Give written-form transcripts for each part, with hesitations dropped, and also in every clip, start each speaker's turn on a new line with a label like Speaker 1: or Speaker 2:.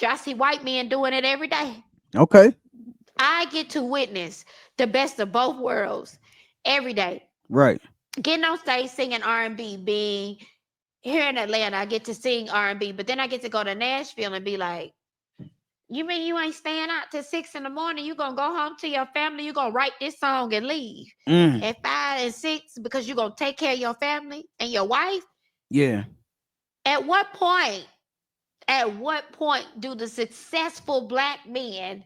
Speaker 1: culture, I see white men doing it every day.
Speaker 2: Okay.
Speaker 1: I get to witness the best of both worlds every day.
Speaker 2: Right.
Speaker 1: Getting on stage singing R&B, being here in Atlanta, I get to sing R&B, but then I get to go to Nashville and be like, you mean you ain't staying out till 6 in the morning? You gonna go home to your family? You gonna write this song and leave
Speaker 2: Mm.
Speaker 1: at 5 and 6 because you gonna take care of your family and your wife?
Speaker 2: Yeah.
Speaker 1: At what point? At what point do the successful black men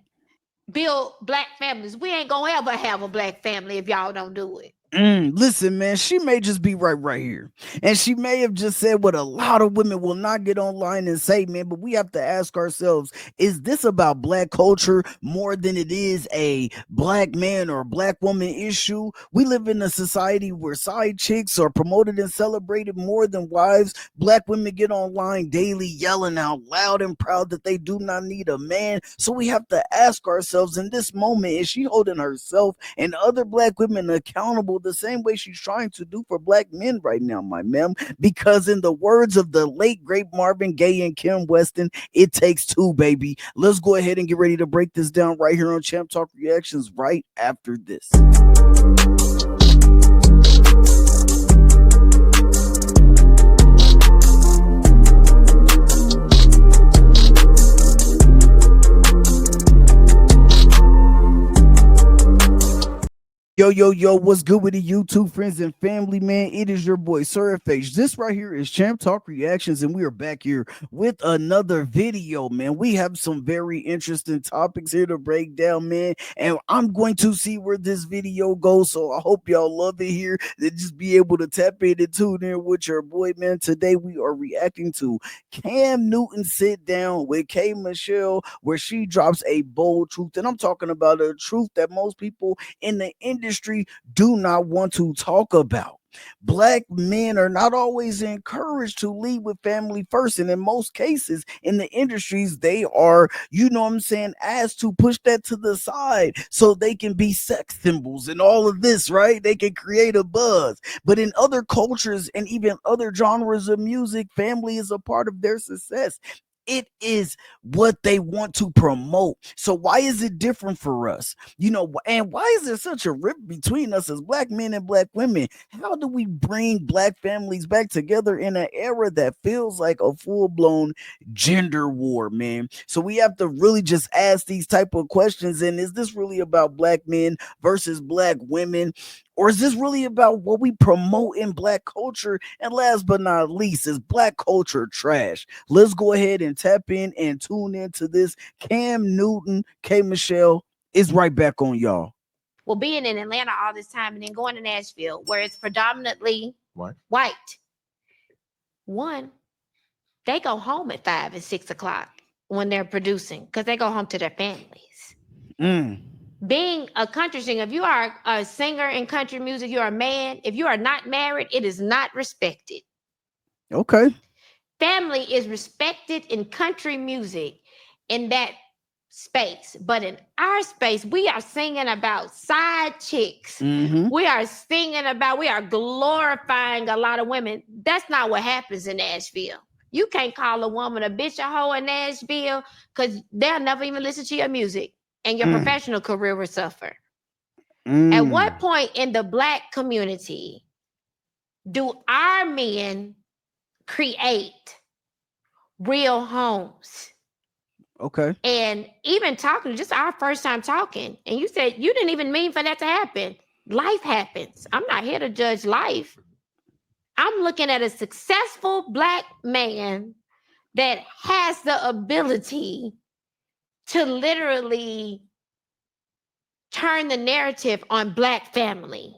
Speaker 1: build black families? We ain't gonna ever have a black family if y'all don't do it.
Speaker 2: Listen, man, she may just be right here. And she may have just said what a lot of women will not get online and say, man, but we have to ask ourselves, is this about black culture more than it is a black man or black woman issue? We live in a society where side chicks are promoted and celebrated more than wives. Black women get online daily yelling out loud and proud that they do not need a man. So we have to ask ourselves in this moment, is she holding herself and other black women accountable the same way she's trying to do for black men right now, my ma'am? Because in the words of the late great Marvin Gaye and Kim Weston, it takes two, baby. Let's go ahead and get ready to break this down right here on Champ Talk Reactions right after this. Yo, what's good with the YouTube friends and family, man? It is your boy, Sir FH. This right here is Champ Talk Reactions, and we are back here with another video, man. We have some very interesting topics here to break down, man, and I'm going to see where this video goes, so I hope y'all love it here. To just be able to tap in and tune in with your boy, man. Today, we are reacting to Cam Newton Sit Down with K. Michelle, where she drops a bold truth, and I'm talking about a truth that most people in the industry do not want to talk about. Black men are not always encouraged to lead with family first. And in most cases in the industries, they are, you know what I'm saying, asked to push that to the side so they can be sex symbols and all of this, right? They can create a buzz. But in other cultures and even other genres of music, family is a part of their success. It is what they want to promote. So why is it different for us? You know, and why is there such a rift between us as black men and black women? How do we bring black families back together in an era that feels like a full-blown gender war, man? So we have to really just ask these type of questions. And is this really about black men versus black women? Or is this really about what we promote in black culture? And last but not least, is black culture trash? Let's go ahead and tap in and tune into this. Cam Newton, K. Michelle is right back on y'all.
Speaker 1: Well, being in Atlanta all this time and then going to Nashville, where it's predominantly white. One, they go home at 5 and 6 o'clock when they're producing because they go home to their families. Being a country singer, if you are a singer in country music, you're a man. If you are not married, it is not respected.
Speaker 2: Okay.
Speaker 1: Family is respected in country music in that space. But in our space, we are singing about side chicks. We are glorifying a lot of women. That's not what happens in Nashville. You can't call a woman a bitch, a hoe in Nashville because they'll never even listen to your music and your professional career will suffer. At what point in the black community do our men create real homes?
Speaker 2: Okay.
Speaker 1: And even talking, just our first time talking, and you said you didn't even mean for that to happen. Life happens. I'm not here to judge life. I'm looking at a successful black man that has the ability to literally turn the narrative on black family,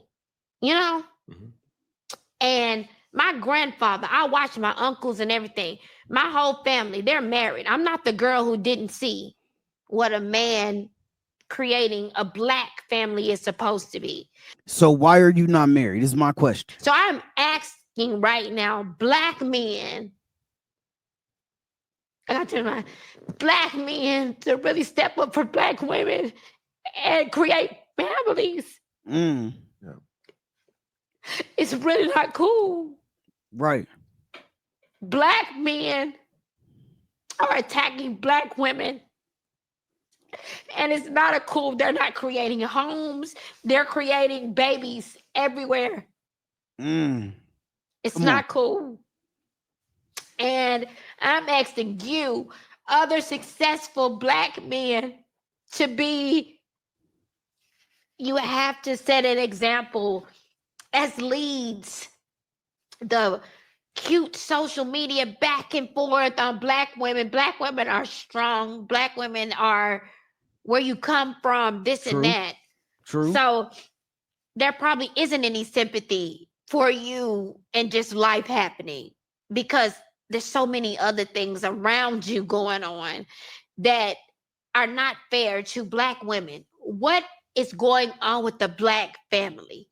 Speaker 1: you know? And my grandfather, I watched my uncles and everything. My whole family, they're married. I'm not the girl who didn't see what a man creating a black family is supposed to be.
Speaker 2: So why are you not married is my question.
Speaker 1: So I'm asking right now, black men, I got to my black men to really step up for black women and create families. It's really not cool.
Speaker 2: Right.
Speaker 1: Black men, are attacking black women. And it's not a cool, they're not creating homes, they're creating babies everywhere.
Speaker 2: Mm.
Speaker 1: It's
Speaker 2: Come on.
Speaker 1: not cool. And I'm asking you, other successful black men, to be, you have to set an example as leads. The cute social media back and forth on black women. Black women are strong. Black women are where you come from, this and
Speaker 2: True.
Speaker 1: that.
Speaker 2: True.
Speaker 1: So there probably isn't any sympathy for you and just life happening, because there's so many other things around you going on that are not fair to black women. What is going on with the black family?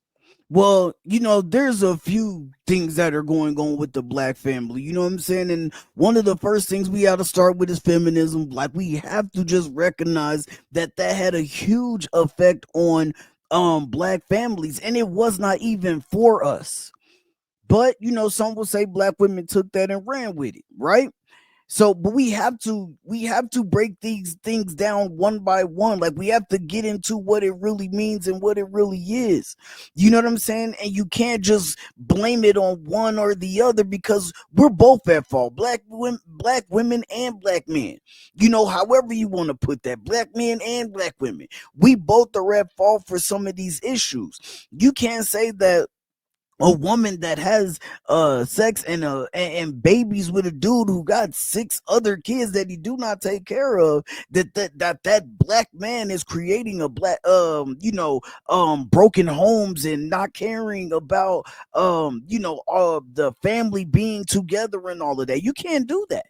Speaker 2: Well, there's a few things that are going on with the black family. You know what I'm saying? And one of the first things we got to start with is feminism. Like, we have to just recognize that had a huge effect on black families, and it was not even for us. But some will say black women took that and ran with it, right? So, but we have to break these things down one by one. Like, we have to get into what it really means and what it really is. You know what I'm saying? And you can't just blame it on one or the other, because we're both at fault. Black women and black men. However you want to put that, black men and black women. We both are at fault for some of these issues. You can't say that a woman that has sex and babies with a dude who got 6 other kids that he do not take care of, that black man is creating a black broken homes and not caring about the family being together and all of that. You can't do that.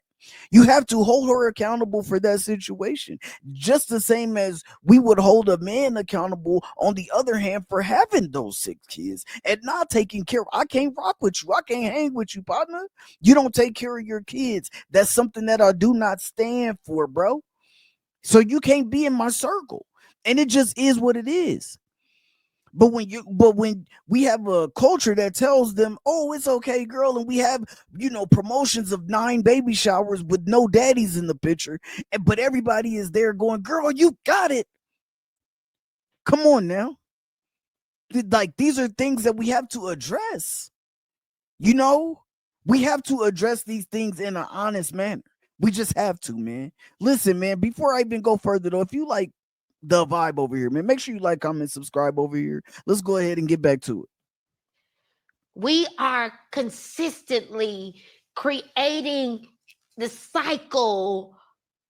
Speaker 2: You have to hold her accountable for that situation, just the same as we would hold a man accountable, on the other hand, for having those 6 kids and not taking care. I can't rock with you. I can't hang with you, partner. You don't take care of your kids. That's something that I do not stand for, bro. So you can't be in my circle. And it just is what it is. But when we have a culture that tells them, oh, it's okay, girl, and we have, promotions of 9 baby showers with no daddies in the picture, but everybody is there going, girl, you got it. Come on now. Like, these are things that we have to address. You know, we have to address these things in an honest manner. We just have to, man. Listen, man, before I even go further though, if you like the vibe over here, man, make sure you like, comment, subscribe over here. Let's go ahead and get back to it.
Speaker 1: We are consistently creating the cycle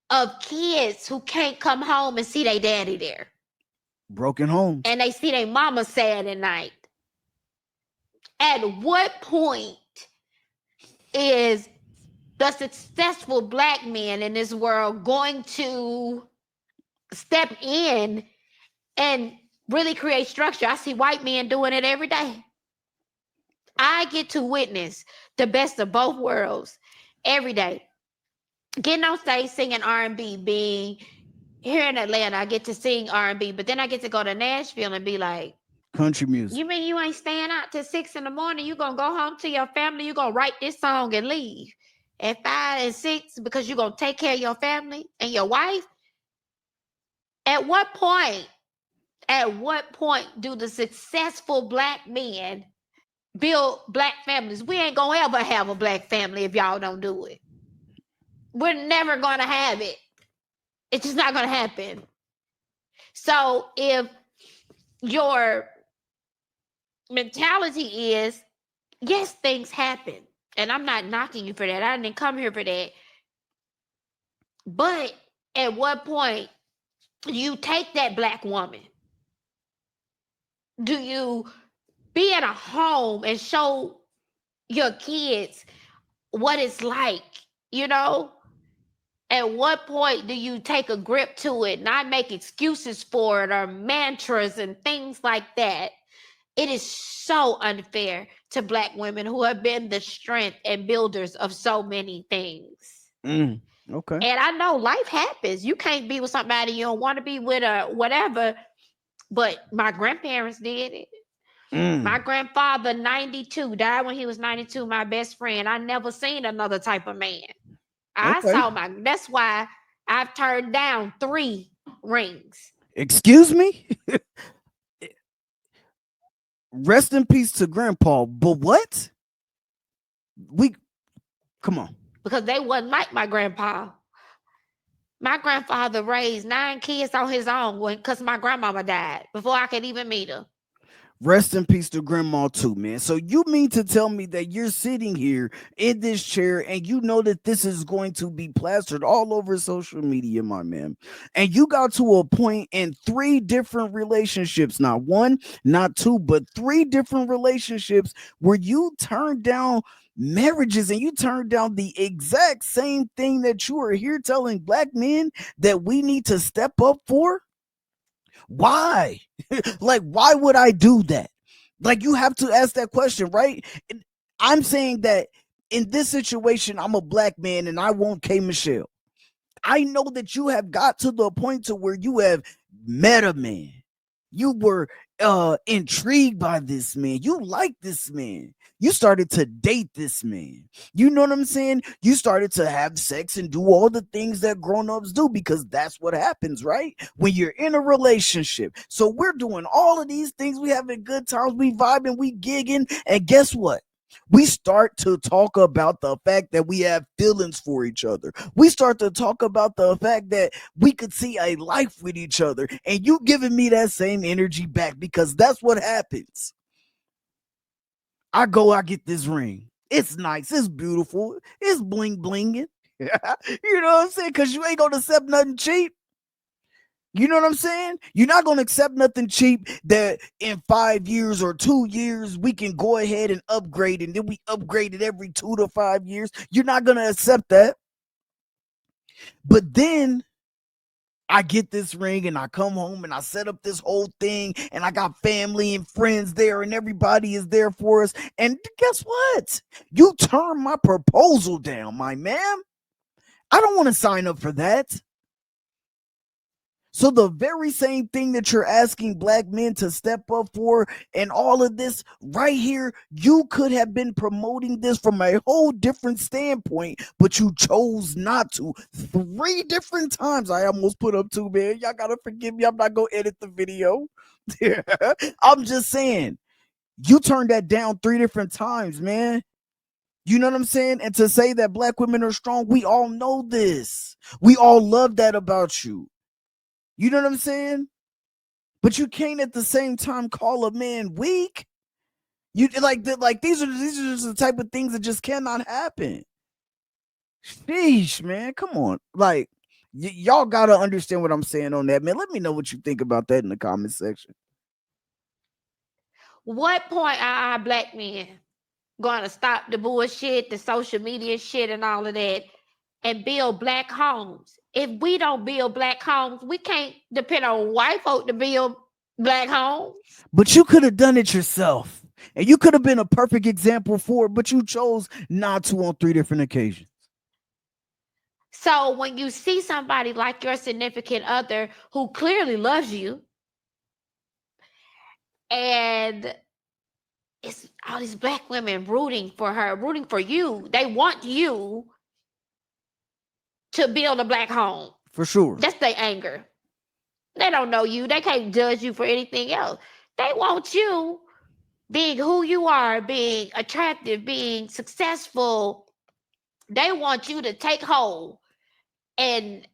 Speaker 1: of kids who can't come home and see their daddy there.
Speaker 2: Broken homes.
Speaker 1: And they see their mama sad at night. At what point is the successful black man in this world going to step in and really create structure? I see white men doing it every day. I get to witness the best of both worlds every day. Getting on stage singing R&B, being here in Atlanta, I get to sing R&B, but then I get to go to Nashville and be like,
Speaker 2: Country music.
Speaker 1: you mean you ain't staying out till 6 in the morning? You gonna go home to your family? You gonna write this song and leave at 5 and 6 because you gonna take care of your family and your wife? At what point? At what point do the successful black men build black families? We ain't gonna ever have a black family if y'all don't do it. We're never gonna have it. It's just not gonna happen. So if your mentality is, yes, things happen, and I'm not knocking you for that. I didn't come here for that. But at what point do you take that black woman? Do you be at a home and show your kids what it's like? You know, at what point do you take a grip to it, not make excuses for it or mantras and things like that? It is so unfair to black women who have been the strength and builders of so many things.
Speaker 2: Okay.
Speaker 1: And I know life happens. You can't be with somebody you don't want to be with or whatever. But my grandparents did it. My grandfather, 92, died when he was 92, my best friend. I never seen another type of man. I
Speaker 2: Okay.
Speaker 1: saw my. That's why I've turned down 3 rings.
Speaker 2: Excuse me? Rest in peace to grandpa. But what? We come on.
Speaker 1: Because they wasn't like my grandpa. My grandfather raised 9 kids on his own because my grandmama died before I could even meet her.
Speaker 2: Rest in peace to grandma too, man. So you mean to tell me that you're sitting here in this chair and you know that this is going to be plastered all over social media, my man. And you got to a point in 3 different relationships, not one, not two, but 3 different relationships where you turned down marriages and you turned down the exact same thing that you are here telling black men that we need to step up for? Why? Like, why would I do that? Like, you have to ask that question, right? And I'm saying that in this situation, I'm a black man and I want K Michelle. I know that you have got to the point to where you have met a man. You were intrigued by this man. You like this man. You started to date this man. You know what I'm saying? You started to have sex and do all the things that grown-ups do because that's what happens, right? When you're in a relationship. So we're doing all of these things. We having good times, we vibing, we gigging, and guess what? We start to talk about the fact that we have feelings for each other. We start to talk about the fact that we could see a life with each other. And you giving me that same energy back because that's what happens. I get this ring. It's nice. It's beautiful. It's bling blinging. You know what I'm saying? Because you ain't going to accept nothing cheap. You know what I'm saying? You're not going to accept nothing cheap that in 5 years or 2 years, we can go ahead and upgrade and then we upgrade it every 2 to 5 years. You're not going to accept that. But then I get this ring and I come home and I set up this whole thing and I got family and friends there and everybody is there for us. And guess what? You turn my proposal down, my man. I don't want to sign up for that. So the very same thing that you're asking black men to step up for and all of this right here, you could have been promoting this from a whole different standpoint, but you chose not to. 3 different times I almost put up 2, man. Y'all gotta forgive me. I'm not gonna edit the video. I'm just saying, you turned that down 3 different times, man. You know what I'm saying? And to say that black women are strong, we all know this. We all love that about you. You know what I'm saying? But you can't at the same time call a man weak. You like these are just the type of things that just cannot happen. Sheesh, man, come on. Like y'all gotta understand what I'm saying on that, man. Let me know what you think about that in the comment section.
Speaker 1: What point are our black men going to stop the bullshit, the social media shit, and all of that, and build black homes? If we don't build black homes, we can't depend on white folk to build black homes.
Speaker 2: But you could have done it yourself. And you could have been a perfect example for it, but you chose not to on 3 different occasions.
Speaker 1: So when you see somebody like your significant other who clearly loves you, and it's all these black women rooting for her, rooting for you, they want you to build a black home.
Speaker 2: For sure.
Speaker 1: That's their anger. They don't know you. They can't judge you for anything else. They want you being who you are, being attractive, being successful. They want you to take hold and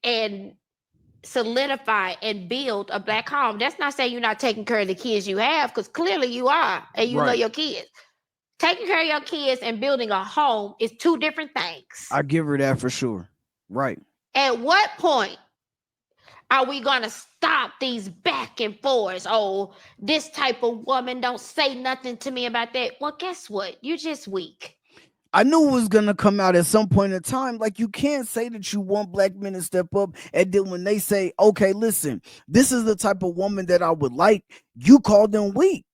Speaker 1: solidify and build a black home. That's not saying you're not taking care of the kids you have, because clearly you are, and you love your kids. Taking care of your kids and building a home is 2 different things.
Speaker 2: I give her that for sure. Right.
Speaker 1: At what point are we going to stop these back and forths? Oh, this type of woman don't say nothing to me about that. Well, guess what? You're just weak.
Speaker 2: I knew it was gonna come out at some point in time. Like, you can't say that you want black men to step up, and then when they say, "Okay, listen, this is the type of woman that I would like," you call them weak.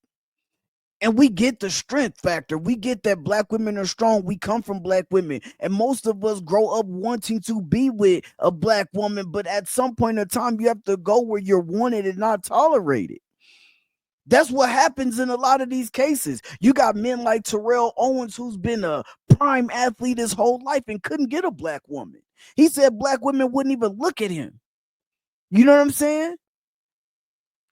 Speaker 2: And we get the strength factor. We get that black women are strong. We come from black women, and most of us grow up wanting to be with a black woman. But at some point in time, you have to go where you're wanted and not tolerated. That's what happens in a lot of these cases. You got men like Terrell Owens, who's been a prime athlete his whole life and couldn't get a black woman. He said black women wouldn't even look at him. You know what I'm saying?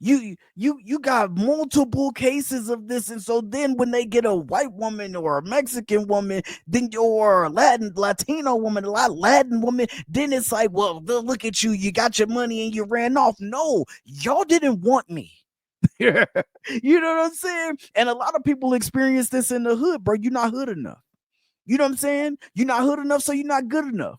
Speaker 2: You got multiple cases of this, and so then when they get a white woman or a Mexican woman, then or a Latino woman, a Latin woman, then it's like, well, look at you, you got your money and you ran off. No, y'all didn't want me. You know what I'm saying? And a lot of people experience this in the hood, bro. You're not hood enough. You know what I'm saying? You're not hood enough, so you're not good enough.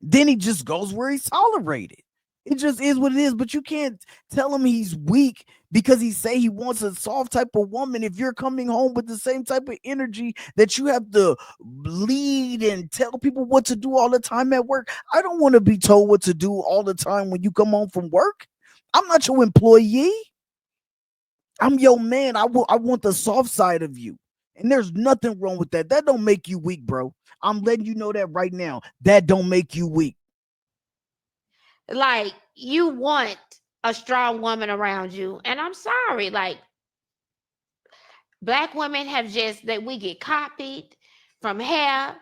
Speaker 2: Then he just goes where he's tolerated. It just is what it is. But you can't tell him he's weak because he say he wants a soft type of woman if you're coming home with the same type of energy that you have to lead and tell people what to do all the time at work. I don't want to be told what to do all the time when you come home from work. I'm not your employee. I'm your man. I want the soft side of you. And there's nothing wrong with that. That don't make you weak, bro. I'm letting you know that right now. That don't make you weak.
Speaker 1: Like, you want a strong woman around you. And I'm sorry, like, black women have just that we get copied from hair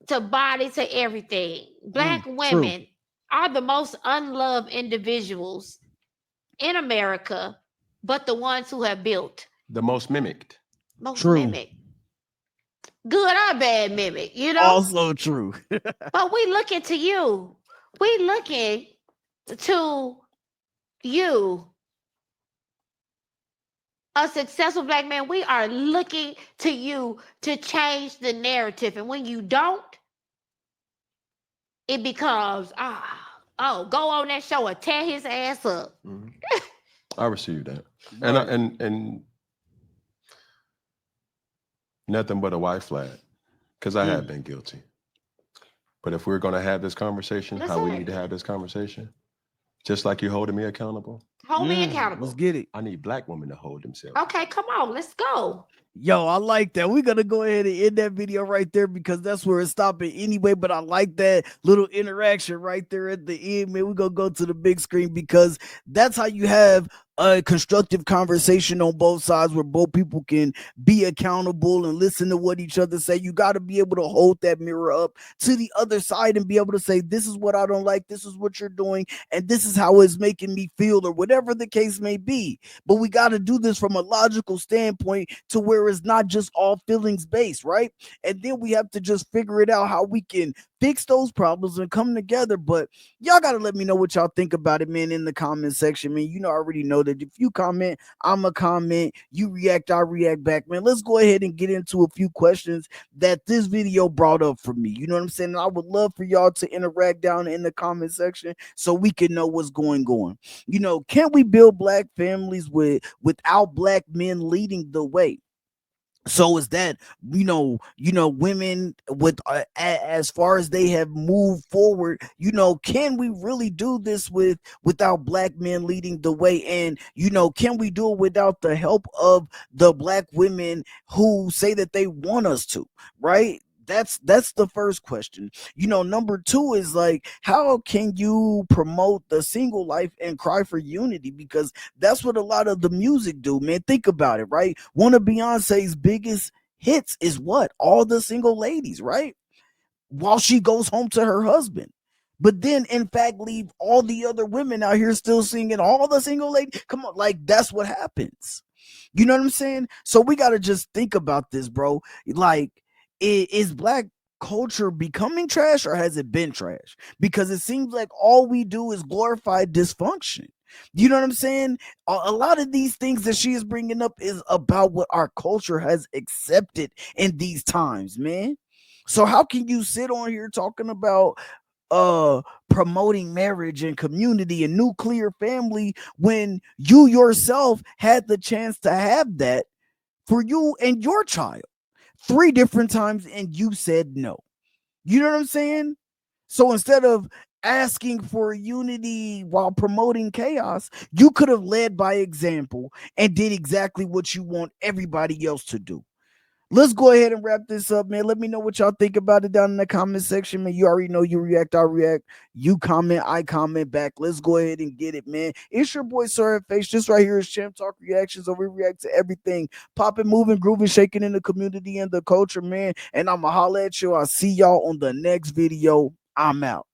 Speaker 1: to body to everything. Black
Speaker 2: True.
Speaker 1: women are the most unloved individuals in America, but the ones who have built
Speaker 3: The most mimicked.
Speaker 1: most
Speaker 2: True.
Speaker 1: mimic. Good or bad mimic, you know?
Speaker 2: Also true.
Speaker 1: But we looking to you. We looking to you, a successful black man. We are looking to you to change the narrative. And when you don't, it becomes, go on that show and tear his ass up.
Speaker 3: Mhm. I receive that,
Speaker 2: Right.
Speaker 3: and nothing but a white flag, because I have been guilty. But if we're going to have this conversation,
Speaker 1: Let's
Speaker 3: how we
Speaker 1: have
Speaker 3: need to
Speaker 1: it.
Speaker 3: have this conversation, just like you're holding me accountable,
Speaker 1: Hold me
Speaker 2: Let's
Speaker 1: accountable.
Speaker 2: get it.
Speaker 3: I need black women to hold themselves.
Speaker 1: Okay, come on, let's go.
Speaker 2: Yo, I like that. We're gonna go ahead and end that video right there because that's where it's stopping anyway. But I like that little interaction right there at the end, man. We're gonna go to the big screen because that's how you have a constructive conversation on both sides where both people can be accountable and listen to what each other say. You got to be able to hold that mirror up to the other side and be able to say, this is what I don't like, this is what you're doing, and this is how it's making me feel, or whatever the case may be. But we got to do this from a logical standpoint to where it's not just all feelings based, right? And then we have to just figure it out how we can fix those problems and come together. But y'all got to let me know what y'all think about it, man, in the comment section, man. You know, I already know that if you comment, I'm a comment. You react, I react back, man. Let's go ahead and get into a few questions that this video brought up for me. You know what I'm saying? And I would love for y'all to interact down in the comment section so we can know what's going on. You know, can we build black families without black men leading the way? So is that, women with as far as they have moved forward, can we really do this without black men leading the way? And can we do it without the help of the black women who say that they want us to, right? That's the first question. Number two is like, how can you promote the single life and cry for unity? Because that's what a lot of the music do, man. Think about it, right? One of Beyonce's biggest hits is what? All the single ladies, right? While she goes home to her husband. But then, in fact, leave all the other women out here still singing all the single ladies. Come on, like, that's what happens. You know what I'm saying? So we got to just think about this, bro. Like, is black culture becoming trash, or has it been trash? Because it seems like all we do is glorify dysfunction. You know what I'm saying? A lot of these things that she is bringing up is about what our culture has accepted in these times, man. So how can you sit on here talking about promoting marriage and community and nuclear family when you yourself had the chance to have that for you and your child 3 different times and you said no? You know what I'm saying? So instead of asking for unity while promoting chaos, you could have led by example and did exactly what you want everybody else to do. Let's go ahead and wrap this up, man. Let me know what y'all think about it down in the comment section, man. You already know, you react, I react. You comment, I comment back. Let's go ahead and get it, man. It's your boy Face. This right here is Champ Talk Reactions, where we react to everything popping, moving, grooving, shaking in the community and the culture, man. And I'ma holla at you. I'll see y'all on the next video. I'm out.